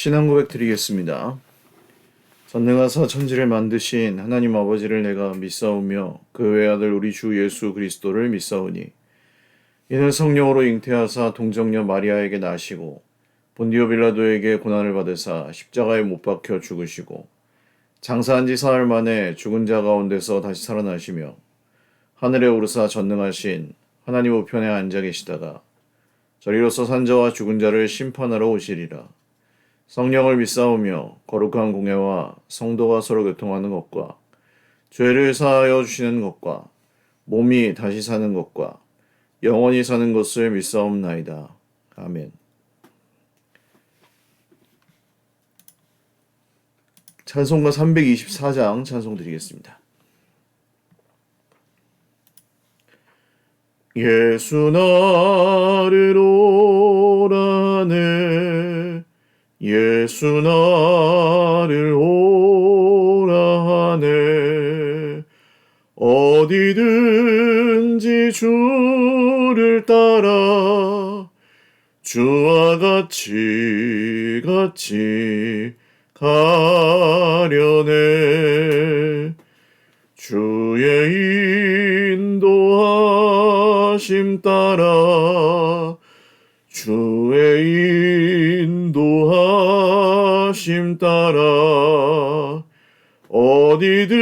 신앙 고백 드리겠습니다. 전능하사 천지를 만드신 하나님 아버지를 내가 믿사오며 그 외아들 우리 주 예수 그리스도를 믿사오니 이는 성령으로 잉태하사 동정녀 마리아에게 나시고 본디오 빌라도에게 고난을 받으사 십자가에 못 박혀 죽으시고 장사한 지 사흘 만에 죽은 자 가운데서 다시 살아나시며 하늘에 오르사 전능하신 하나님 우편에 앉아 계시다가 저리로서 산자와 죽은 자를 심판하러 오시리라. 성령을 믿사오며 거룩한 공예와 성도가 서로 교통하는 것과 죄를 사하여 주시는 것과 몸이 다시 사는 것과 영원히 사는 것을 믿사옵나이다. 아멘. 찬송가 324장 찬송 드리겠습니다. 예수 나를 오라네 예수 나를 오라 하네 어디든지 주를 따라 주와 같이 가려네 주의 인도하심 따라 주의 인도하심 따라 어디든지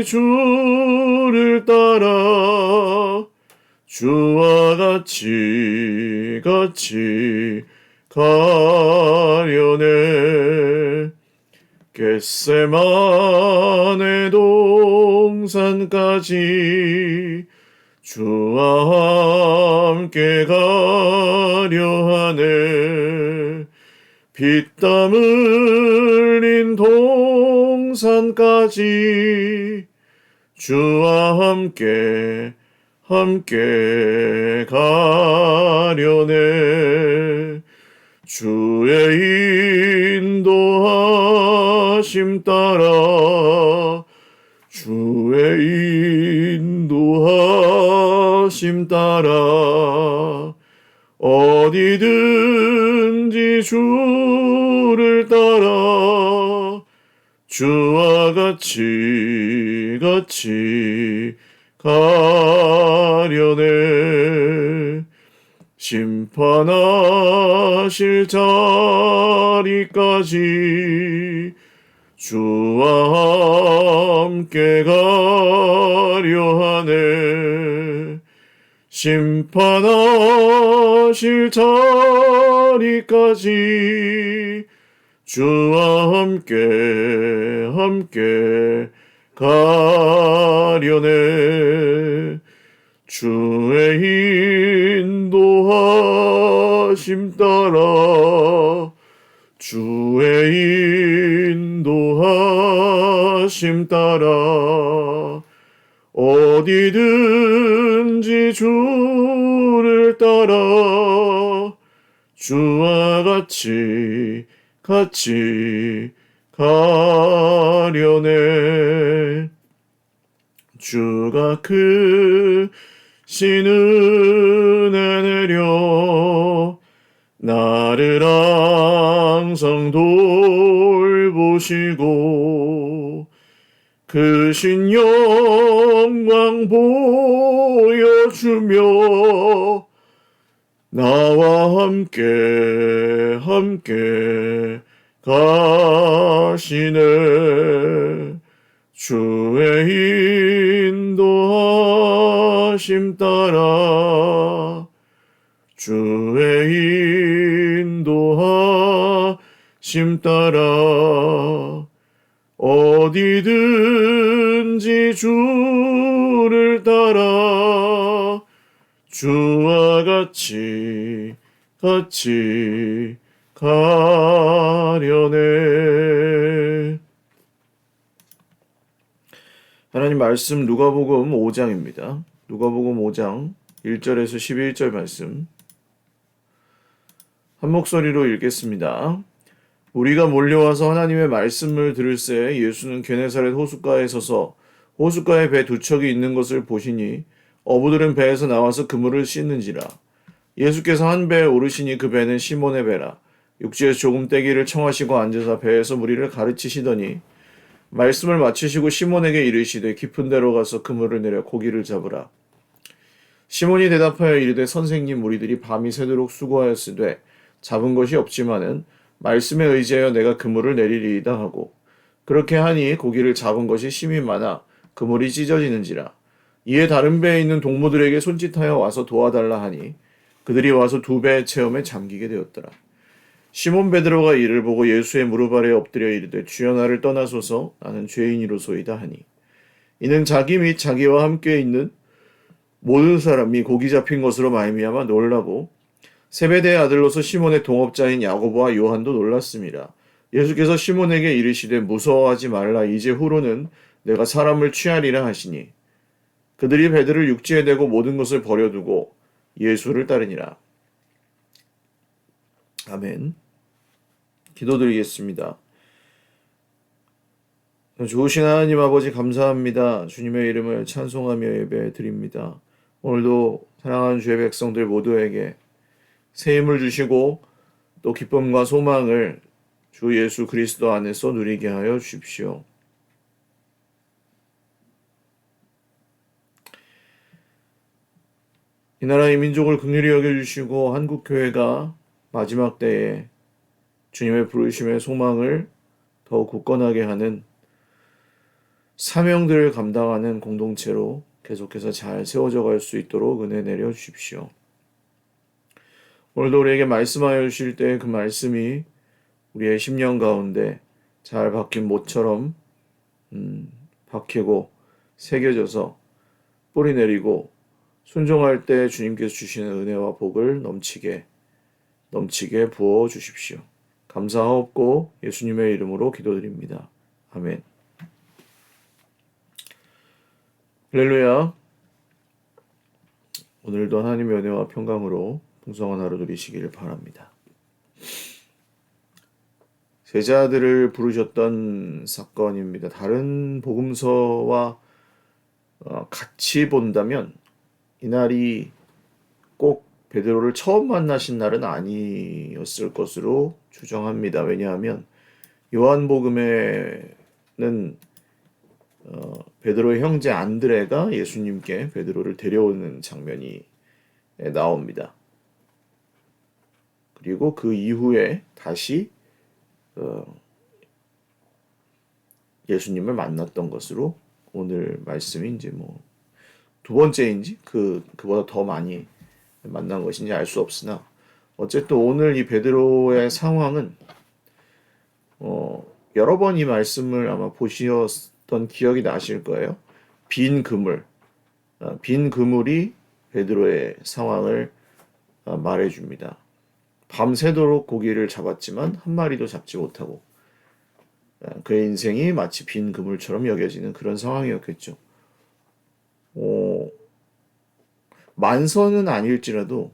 주를 따라 주와 같이 가려네 겟세마네 동산까지 주와 함께 가려 하네 피땀 흘린 동산까지 주와 함께 가려네 주의 인도하심 따라 주의 인도하심 따라 어디든지 주를 따라 주와 같이 가려네 심판하실 자리까지 주와 함께 가려 하네 심판하실 자리까지 주와 함께 가려네 주의 인도하심 따라 주의 인도하심 따라 어디든지 주를 따라 주와 같이 가려네 주가 크신 은혜 내려 나를 항상 돌보시고 크신 영광 보여주며 나와 함께 가시네 주의 인도하심 따라 주의 인도하심 따라 어디든지 주를 따라 주와 같이 가려네. 하나님 말씀 누가복음 5장입니다. 누가복음 5장 1절에서 11절 말씀 한 목소리로 읽겠습니다. 우리가 몰려와서 하나님의 말씀을 들을새 예수는 게네사렛 호숫가에 서서 호숫가에 배 두 척이 있는 것을 보시니 어부들은 배에서 나와서 그물을 씻는지라. 예수께서 한 배에 오르시니 그 배는 시몬의 배라. 육지에서 조금 떼기를 청하시고 앉으사 배에서 무리를 가르치시더니 말씀을 마치시고 시몬에게 이르시되 깊은 데로 가서 그물을 내려 고기를 잡으라. 시몬이 대답하여 이르되 선생님, 우리들이 밤이 새도록 수고하였으되 잡은 것이 없지만은 말씀에 의지하여 내가 그물을 내리리이다 하고, 그렇게 하니 고기를 잡은 것이 심히 많아 그물이 찢어지는지라. 이에 다른 배에 있는 동무들에게 손짓하여 와서 도와달라 하니 그들이 와서 두 배의 체험에 잠기게 되었더라. 시몬 베드로가 이를 보고 예수의 무릎 아래에 엎드려 이르되 주여, 나를 떠나소서, 나는 죄인이로소이다 하니, 이는 자기 및 자기와 함께 있는 모든 사람이 고기 잡힌 것으로 말미암아 놀라고 세베대의 아들로서 시몬의 동업자인 야고보와 요한도 놀랐습니다. 예수께서 시몬에게 이르시되 무서워하지 말라. 이제 후로는 내가 사람을 취하리라 하시니 그들이 배들을 육지에 대고 모든 것을 버려두고 예수를 따르니라. 아멘. 기도드리겠습니다. 좋으신 하나님 아버지, 감사합니다. 주님의 이름을 찬송하며 예배드립니다. 오늘도 사랑하는 주의 백성들 모두에게 새 힘을 주시고 또 기쁨과 소망을 주 예수 그리스도 안에서 누리게 하여 주십시오. 이 나라 이 민족을 긍휼히 여겨주시고 한국교회가 마지막 때에 주님의 부르심의 소망을 더욱 굳건하게 하는 사명들을 감당하는 공동체로 계속해서 잘 세워져 갈 수 있도록 은혜 내려 주십시오. 오늘도 우리에게 말씀하여 주실 때 그 말씀이 우리의 심령 가운데 잘 박힌 못처럼 박히고 새겨져서 뿌리 내리고 순종할 때 주님께서 주시는 은혜와 복을 넘치게 부어 주십시오. 감사하옵고 예수님의 이름으로 기도드립니다. 아멘. 할렐루야. 오늘도 하나님의 은혜와 평강으로 풍성한 하루 누리시기를 바랍니다. 제자들을 부르셨던 사건입니다. 다른 복음서와 같이 본다면 이날이 꼭 베드로를 처음 만나신 날은 아니었을 것으로 추정합니다. 왜냐하면 요한복음에는 베드로의 형제 안드레가 예수님께 베드로를 데려오는 장면이 나옵니다. 그리고 그 이후에 다시 예수님을 만났던 것으로 오늘 말씀이 이제 두 번째인지 그보다 더 많이 만난 것인지 알 수 없으나 어쨌든 오늘 이 베드로의 상황은 여러 번 이 말씀을 아마 보셨던 기억이 나실 거예요. 빈 그물이 베드로의 상황을 말해줍니다. 밤새도록 고기를 잡았지만 한 마리도 잡지 못하고 그의 인생이 마치 빈 그물처럼 여겨지는 그런 상황이었겠죠. 만선은 아닐지라도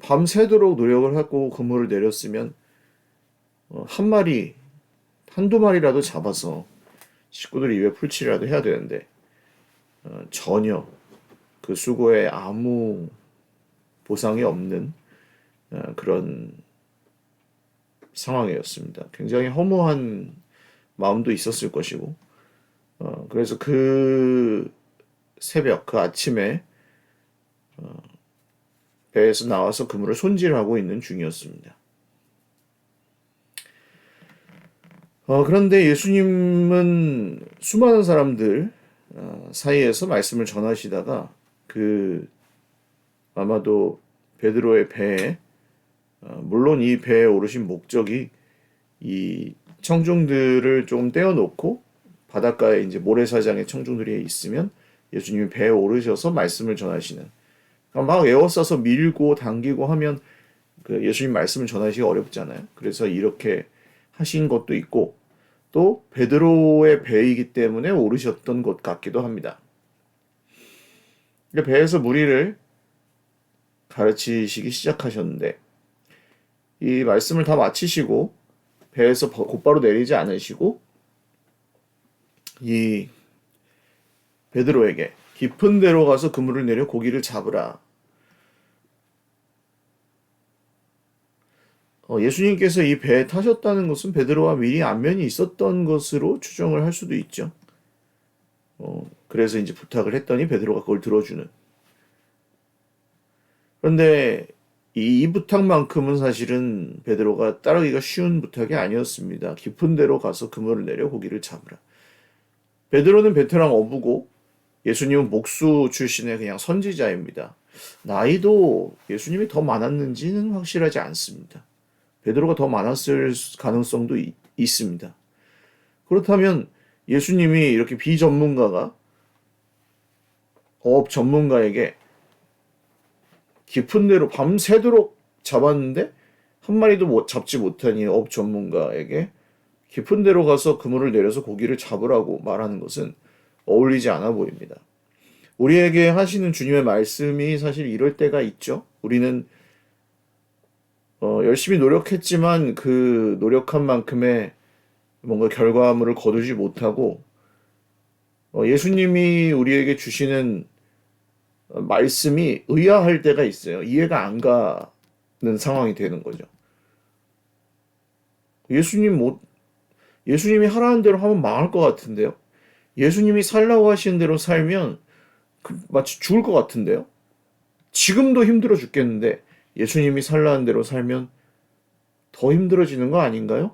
밤새도록 노력을 하고 그물을 내렸으면 한두 마리라도 잡아서 식구들 입에 풀칠이라도 해야 되는데 전혀 그 수고에 아무 보상이 없는 그런 상황이었습니다. 굉장히 허무한 마음도 있었을 것이고 그래서 그 새벽, 그 아침에 배에서 나와서 그물을 손질하고 있는 중이었습니다. 그런데 예수님은 수많은 사람들 사이에서 말씀을 전하시다가 아마도 베드로의 배에 물론 이 배에 오르신 목적이 이 청중들을 좀 떼어놓고 바닷가에 이제 모래사장에 청중들이 있으면 예수님이 배에 오르셔서 말씀을 전하시는, 그러니까 막 에워싸서 밀고 당기고 하면 그 예수님 말씀을 전하시기 어렵잖아요. 그래서 이렇게 하신 것도 있고 또 베드로의 배이기 때문에 오르셨던 것 같기도 합니다. 배에서 무리를 가르치시기 시작하셨는데 이 말씀을 다 마치시고 배에서 곧바로 내리지 않으시고 이 베드로에게 깊은 데로 가서 그물을 내려 고기를 잡으라. 예수님께서 이 배에 타셨다는 것은 베드로와 미리 안면이 있었던 것으로 추정을 할 수도 있죠. 그래서 이제 부탁을 했더니 베드로가 그걸 들어주는. 그런데 이 부탁만큼은 사실은 베드로가 따르기가 쉬운 부탁이 아니었습니다. 깊은 데로 가서 그물을 내려 고기를 잡으라. 베드로는 베테랑 어부고 예수님은 목수 출신의 그냥 선지자입니다. 나이도 예수님이 더 많았는지는 확실하지 않습니다. 베드로가 더 많았을 가능성도 있습니다. 그렇다면 예수님이 이렇게 비전문가가 어업 전문가에게 깊은 데로 밤새도록 잡았는데 한 마리도 잡지 못하니 어업 전문가에게 깊은 데로 가서 그물을 내려서 고기를 잡으라고 말하는 것은 어울리지 않아 보입니다. 우리에게 하시는 주님의 말씀이 사실 이럴 때가 있죠. 우리는 열심히 노력했지만 그 노력한 만큼의 뭔가 결과물을 거두지 못하고 예수님이 우리에게 주시는 말씀이 의아할 때가 있어요. 이해가 안 가는 상황이 되는 거죠. 예수님이 하라는 대로 하면 망할 것 같은데요. 예수님이 살라고 하시는 대로 살면 마치 죽을 것 같은데요. 지금도 힘들어 죽겠는데 예수님이 살라는 대로 살면 더 힘들어지는 거 아닌가요?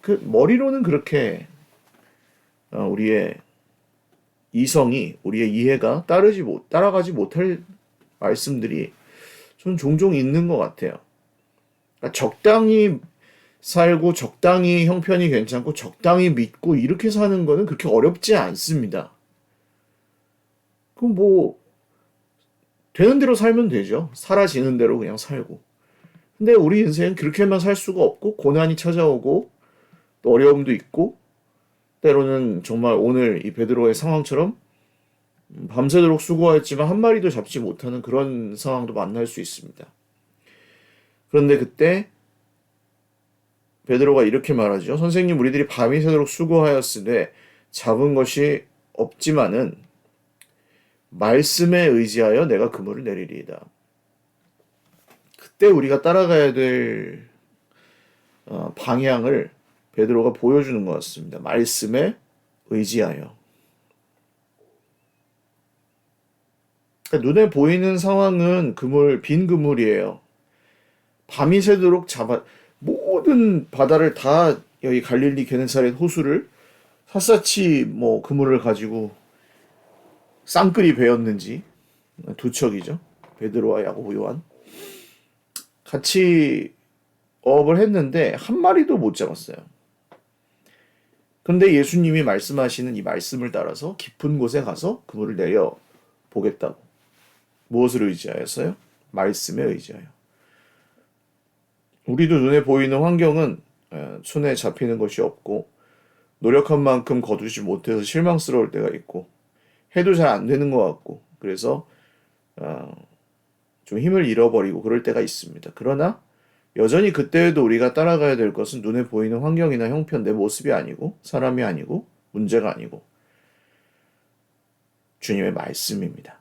그 머리로는 그렇게 우리의 이성이, 우리의 이해가 따라가지 못할 말씀들이 저는 종종 있는 것 같아요. 그러니까 적당히 살고 적당히 형편이 괜찮고 적당히 믿고 이렇게 사는 거는 그렇게 어렵지 않습니다. 그럼 뭐 되는 대로 살면 되죠. 사라지는 대로 그냥 살고. 근데 우리 인생은 그렇게만 살 수가 없고 고난이 찾아오고 또 어려움도 있고 때로는 정말 오늘 이 베드로의 상황처럼 밤새도록 수고했지만 한 마리도 잡지 못하는 그런 상황도 만날 수 있습니다. 그런데 그때 베드로가 이렇게 말하죠. 선생님, 우리들이 밤이 새도록 수고하였으되 잡은 것이 없지만은 말씀에 의지하여 내가 그물을 내리리이다. 그때 우리가 따라가야 될 방향을 베드로가 보여주는 것 같습니다. 말씀에 의지하여. 그러니까 눈에 보이는 상황은 빈 그물이에요. 밤이 새도록 모든 바다를 다 여기 갈릴리 게네사렛 호수를 샅샅이 뭐 그물을 가지고 쌍끌이 베었는지 두 척이죠. 베드로와 야고보 요한 같이 어업을 했는데 한 마리도 못 잡았어요. 근데 예수님이 말씀하시는 이 말씀을 따라서 깊은 곳에 가서 그물을 내려 보겠다고. 무엇을 의지하였어요? 말씀에 의지하여. 우리도 눈에 보이는 환경은 손에 잡히는 것이 없고 노력한 만큼 거두지 못해서 실망스러울 때가 있고 해도 잘 안 되는 것 같고 그래서 좀 힘을 잃어버리고 그럴 때가 있습니다. 그러나 여전히 그때에도 우리가 따라가야 될 것은 눈에 보이는 환경이나 형편, 내 모습이 아니고 사람이 아니고 문제가 아니고 주님의 말씀입니다.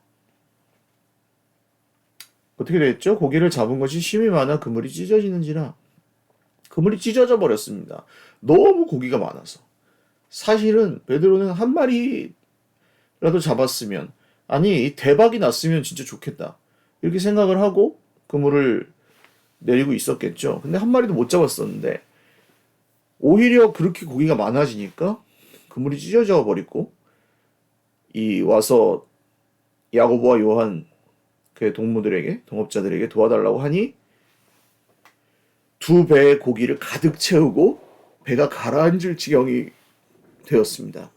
어떻게 됐죠? 고기를 잡은 것이 힘이 많아 그물이 찢어지는지라. 그물이 찢어져 버렸습니다. 너무 고기가 많아서. 사실은 베드로는 한 마리라도 잡았으면 아니 대박이 났으면 진짜 좋겠다. 이렇게 생각을 하고 그물을 내리고 있었겠죠. 근데 한 마리도 못 잡았었는데 오히려 그렇게 고기가 많아지니까 그물이 찢어져 버리고 와서 야고보와 요한 그의 동업자들에게 도와달라고 하니 두 배의 고기를 가득 채우고 배가 가라앉을 지경이 되었습니다.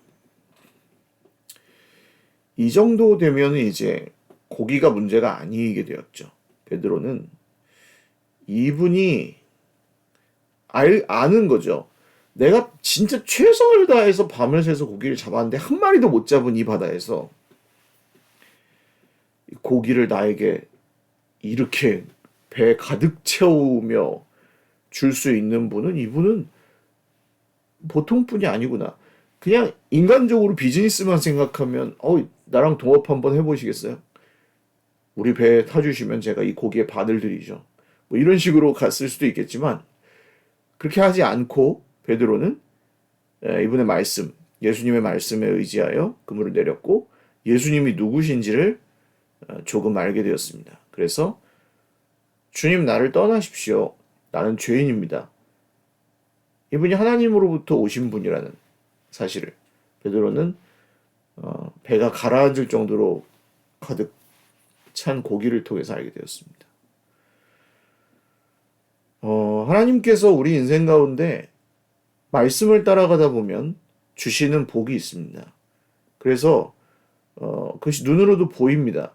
이 정도 되면 이제 고기가 문제가 아니게 되었죠. 베드로는 이분이 아는 거죠. 내가 진짜 최선을 다해서 밤을 새서 고기를 잡았는데 한 마리도 못 잡은 이 바다에서 고기를 나에게 이렇게 배 가득 채우며 줄 수 있는 분은 이분은 보통 분이 아니구나. 그냥 인간적으로 비즈니스만 생각하면 나랑 동업 한번 해보시겠어요? 우리 배에 타주시면 제가 이 고기의 반을 드리죠. 뭐 이런 식으로 갔을 수도 있겠지만 그렇게 하지 않고 베드로는 이분의 말씀, 예수님의 말씀에 의지하여 그물을 내렸고 예수님이 누구신지를 조금 알게 되었습니다. 그래서 주님 나를 떠나십시오. 나는 죄인입니다. 이분이 하나님으로부터 오신 분이라는 사실을 베드로는 배가 가라앉을 정도로 가득 찬 고기를 통해서 알게 되었습니다. 하나님께서 우리 인생 가운데 말씀을 따라가다 보면 주시는 복이 있습니다. 그래서 그것이 눈으로도 보입니다.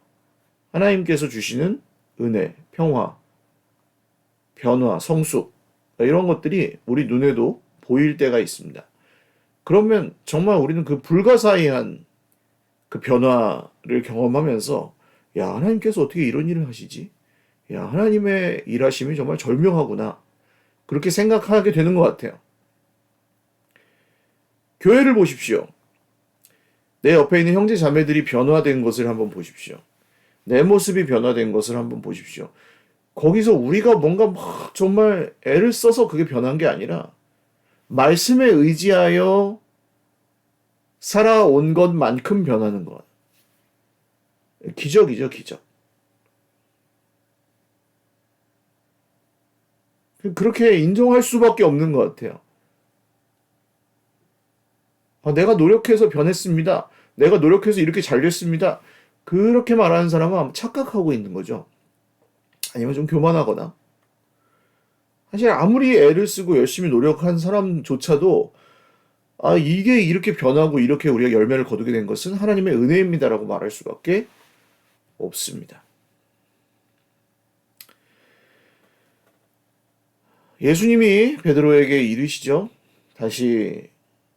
하나님께서 주시는 은혜, 평화, 변화, 성숙 이런 것들이 우리 눈에도 보일 때가 있습니다. 그러면 정말 우리는 그 불가사의한 그 변화를 경험하면서 야, 하나님께서 어떻게 이런 일을 하시지? 야, 하나님의 일하심이 정말 절묘하구나. 그렇게 생각하게 되는 것 같아요. 교회를 보십시오. 내 옆에 있는 형제 자매들이 변화된 것을 한번 보십시오. 내 모습이 변화된 것을 한번 보십시오. 거기서 우리가 뭔가 막 정말 애를 써서 그게 변한 게 아니라 말씀에 의지하여 살아온 것만큼 변하는 것. 기적이죠, 기적. 그렇게 인정할 수밖에 없는 것 같아요. 내가 노력해서 변했습니다. 내가 노력해서 이렇게 잘 됐습니다. 그렇게 말하는 사람은 아마 착각하고 있는 거죠. 아니면 좀 교만하거나. 사실 아무리 애를 쓰고 열심히 노력한 사람조차도 이게 이렇게 변하고 이렇게 우리가 열매를 거두게 된 것은 하나님의 은혜입니다라고 말할 수밖에 없습니다. 예수님이 베드로에게 이르시죠. 다시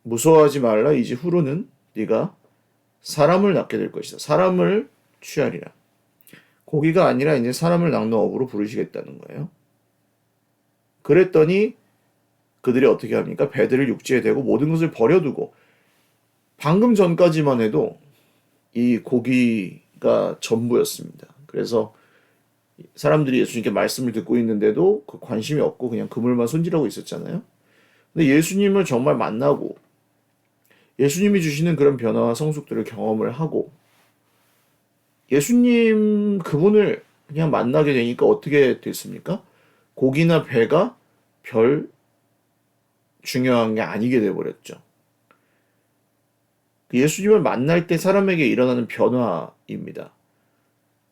무서워하지 말라. 이제 후로는 네가 사람을 낳게 될 것이다. 사람을 취하리라. 고기가 아니라 이제 사람을 낳는 업으로 부르시겠다는 거예요. 그랬더니 그들이 어떻게 합니까? 배들을 육지에 대고 모든 것을 버려두고 방금 전까지만 해도 이 고기가 전부였습니다. 그래서 사람들이 예수님께 말씀을 듣고 있는데도 그 관심이 없고 그냥 그물만 손질하고 있었잖아요. 근데 예수님을 정말 만나고 예수님이 주시는 그런 변화와 성숙들을 경험을 하고 예수님 그분을 그냥 만나게 되니까 어떻게 됐습니까? 고기나 배가 별 중요한 게 아니게 돼버렸죠. 예수님을 만날 때 사람에게 일어나는 변화입니다.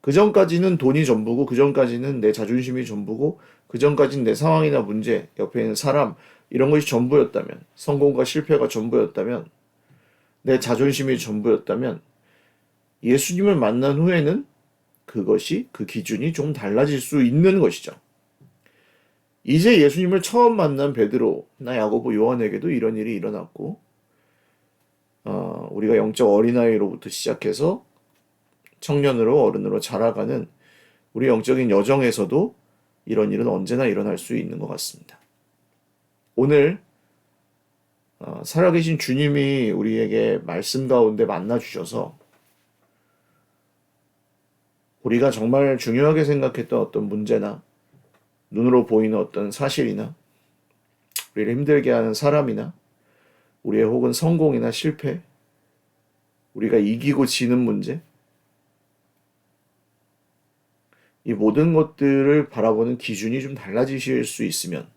그 전까지는 돈이 전부고, 그 전까지는 내 자존심이 전부고, 그 전까지는 내 상황이나 문제, 옆에 있는 사람, 이런 것이 전부였다면, 성공과 실패가 전부였다면, 내 자존심이 전부였다면, 예수님을 만난 후에는 그것이, 그 기준이 좀 달라질 수 있는 것이죠. 이제 예수님을 처음 만난 베드로나 야고보, 요한에게도 이런 일이 일어났고, 우리가 영적 어린아이로부터 시작해서 청년으로 어른으로 자라가는 우리 영적인 여정에서도 이런 일은 언제나 일어날 수 있는 것 같습니다. 오늘 살아계신 주님이 우리에게 말씀 가운데 만나 주셔서 우리가 정말 중요하게 생각했던 어떤 문제나 눈으로 보이는 어떤 사실이나 우리를 힘들게 하는 사람이나 우리의 혹은 성공이나 실패, 우리가 이기고 지는 문제, 이 모든 것들을 바라보는 기준이 좀 달라지실 수 있으면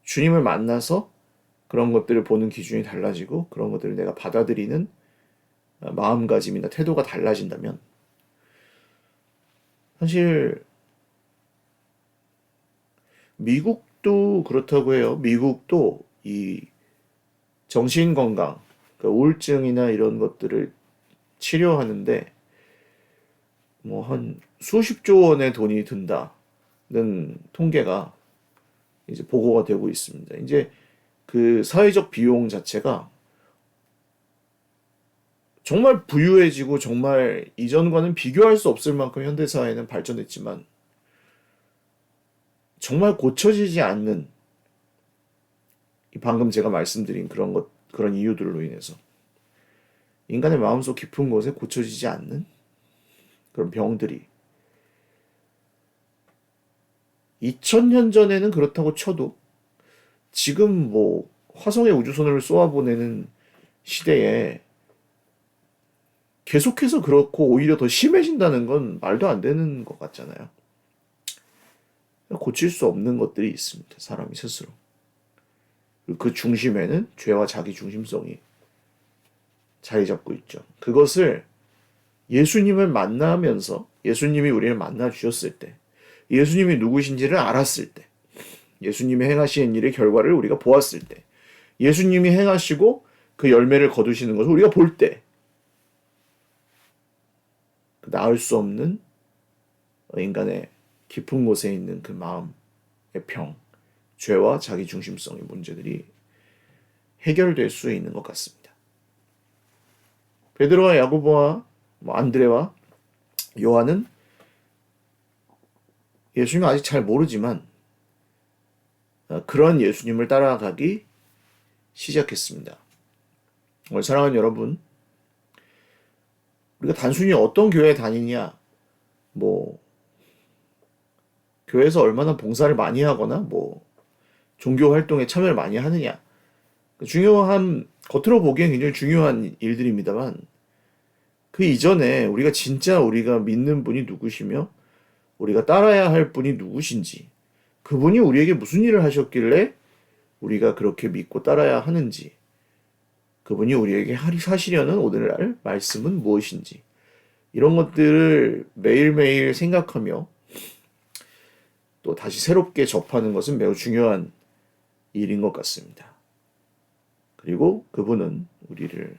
주님을 만나서 그런 것들을 보는 기준이 달라지고 그런 것들을 내가 받아들이는 마음가짐이나 태도가 달라진다면 사실 미국도 그렇다고 해요. 미국도 이 정신건강, 그러니까 우울증이나 이런 것들을 치료하는데 뭐 한 수십조 원의 돈이 든다는 통계가 이제 보고가 되고 있습니다. 이제 그 사회적 비용 자체가 정말 부유해지고 정말 이전과는 비교할 수 없을 만큼 현대사회는 발전했지만 정말 고쳐지지 않는 방금 제가 말씀드린 그런 이유들로 인해서 인간의 마음속 깊은 곳에 고쳐지지 않는 그런 병들이 2000년 전에는 그렇다고 쳐도 지금 뭐 화성에 우주선을 쏘아보내는 시대에 계속해서 그렇고 오히려 더 심해진다는 건 말도 안 되는 것 같잖아요. 고칠 수 없는 것들이 있습니다. 사람이 스스로. 그 중심에는 죄와 자기 중심성이 자리 잡고 있죠. 그것을 예수님을 만나면서 예수님이 우리를 만나 주셨을 때, 예수님이 누구신지를 알았을 때, 예수님이 행하시는 일의 결과를 우리가 보았을 때, 예수님이 행하시고 그 열매를 거두시는 것을 우리가 볼 때, 나을 수 없는 인간의 깊은 곳에 있는 그 마음의 평, 죄와 자기 중심성의 문제들이 해결될 수 있는 것 같습니다. 베드로와 야고보와 안드레와 요한은 예수님을 아직 잘 모르지만 그런 예수님을 따라가기 시작했습니다. 사랑하는 여러분, 우리가 단순히 어떤 교회에 다니냐, 뭐 교회에서 얼마나 봉사를 많이 하거나 뭐 종교 활동에 참여를 많이 하느냐, 중요한, 겉으로 보기엔 굉장히 중요한 일들입니다만 그 이전에 우리가 믿는 분이 누구시며 우리가 따라야 할 분이 누구신지, 그분이 우리에게 무슨 일을 하셨길래 우리가 그렇게 믿고 따라야 하는지, 그분이 우리에게 하시려는 오늘날 말씀은 무엇인지, 이런 것들을 매일매일 생각하며 또 다시 새롭게 접하는 것은 매우 중요한 일인 것 같습니다. 그리고 그분은 우리를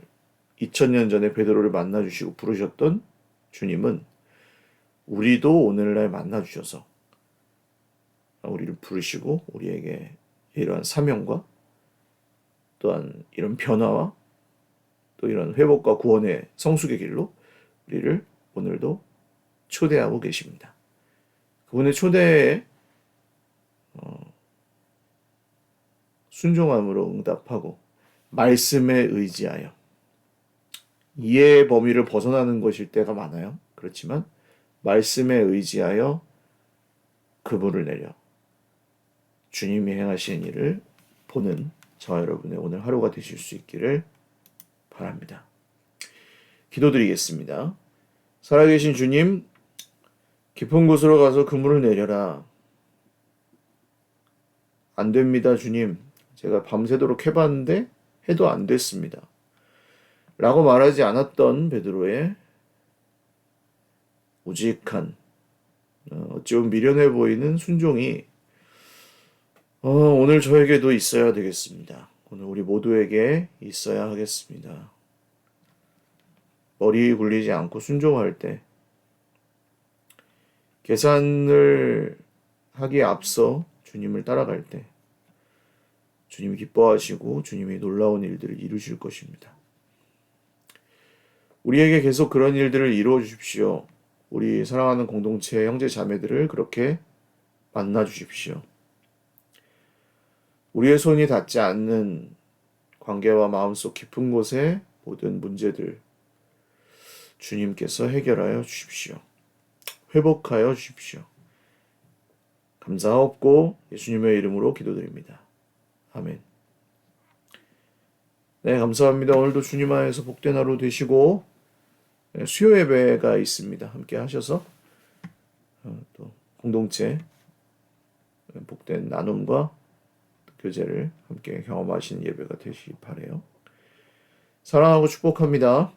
2000년 전에 베드로를 만나주시고 부르셨던 주님은 우리도 오늘날 만나주셔서 우리를 부르시고 우리에게 이러한 사명과 또한 이런 변화와 또 이런 회복과 구원의 성숙의 길로 우리를 오늘도 초대하고 계십니다. 그분의 초대에 순종함으로 응답하고 말씀에 의지하여, 이해의 범위를 벗어나는 것일 때가 많아요. 그렇지만 말씀에 의지하여 그분을 내려 주님이 행하시는 일을 보는 저와 여러분의 오늘 하루가 되실 수 있기를 바랍니다. 기도드리겠습니다. 살아계신 주님, 깊은 곳으로 가서 그물을 내려라. 안 됩니다, 주님. 제가 밤새도록 해봤는데 해도 안 됐습니다. 라고 말하지 않았던 베드로의 우직한, 어찌 보면 미련해 보이는 순종이 오늘 저에게도 있어야 되겠습니다. 오늘 우리 모두에게 있어야 하겠습니다. 머리 굴리지 않고 순종할 때, 계산을 하기에 앞서 주님을 따라갈 때 주님이 기뻐하시고 주님이 놀라운 일들을 이루실 것입니다. 우리에게 계속 그런 일들을 이루어 주십시오. 우리 사랑하는 공동체 형제 자매들을 그렇게 만나 주십시오. 우리의 손이 닿지 않는 관계와 마음속 깊은 곳의 모든 문제들 주님께서 해결하여 주십시오. 회복하여 주십시오. 감사하옵고 예수님의 이름으로 기도드립니다. 아멘. 네, 감사합니다. 오늘도 주님 안에서 복된 하루 되시고, 수요 예배가 있습니다. 함께 하셔서 또 공동체 복된 나눔과 교제를 함께 경험하시는 예배가 되시기 바라요. 사랑하고 축복합니다.